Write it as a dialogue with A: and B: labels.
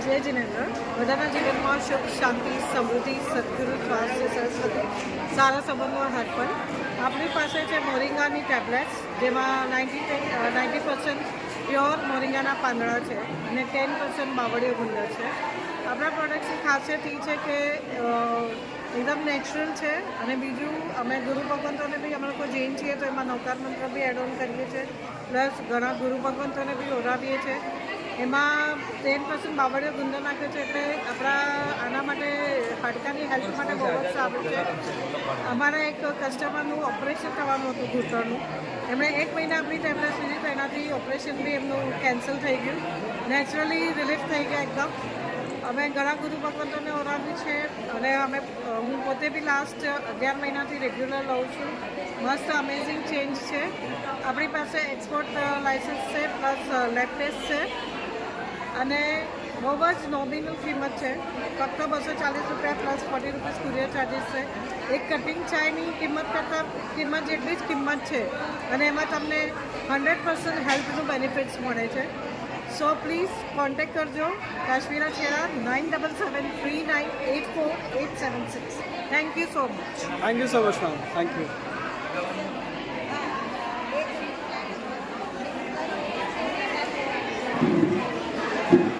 A: જય જિનેન્દ્ર. બધાના જીવનમાં સુખ, શાંતિ, સમૃદ્ધિ, સદગુરુ, સ્વાસ્થ્ય, સરસ્વતી, સારા સંબંધો હરપલ. આપણી પાસે છે મોરિંગાની ટેબ્લેટ્સ, જેમાં 90% પ્યોર મોરિંગાના પાંદડા છે અને 10% બાવળીઓ ગુંદર છે. આપણા પ્રોડક્ટ્સની ખાસિયત એ છે કે એકદમ નેચરલ છે. અને બીજું, અમે ગુરુ ભગવંતોને બી, અમે લોકો જૈન છીએ તો એમાં નવકાર મંત્ર બી એડ ઓન કરીએ છીએ, પ્લસ ઘણા ગુરુ ભગવંતોને બી ઓરાવીએ છીએ. એમાં 10% બાવળીઓ ગુંદર નાખે છે, એટલે આપણા આના માટે હાડકાની હેલ્થ માટે બહુ જ સારું છે. અમારા એક કસ્ટમરનું ઓપરેશન થવાનું હતું ઘૂંટણનું. એમણે 1 મહિના આપણી ટેબ્લેટ્સ લીધી તો એનાથી ઓપરેશન બી એમનું કેન્સલ થઈ ગયું. નેચરલી રિલીફ થઈ ગયા એકદમ. અમે ઘણા ગુરુ ભગવંતોને ઓરાવ્યું છે અને હું પોતે બી લાસ્ટ 11 મહિનાથી રેગ્યુલર લઉં છું. મસ્ત અમેઝિંગ ચેન્જ છે. આપણી પાસે એક્સપોર્ટ લાઇસન્સ છે, પ્લસ લેબ ટેસ્ટ છે અને બહુ જ નોમિનલ કિંમત છે. ફક્ત ₹240 પ્લસ ₹40 કુરિયર ચાર્જીસ છે. એક કટિંગ ચાયની કિંમત જેટલી જ કિંમત છે અને એમાં તમને 100% હેલ્થનું બેનિફિટ્સ મળે છે. સો પ્લીઝ કોન્ટેક્ટ કરજો. કાશ્મીરા છેડા 9773984876. Thank you so much.
B: Thank you so much, ma'am. Thank you.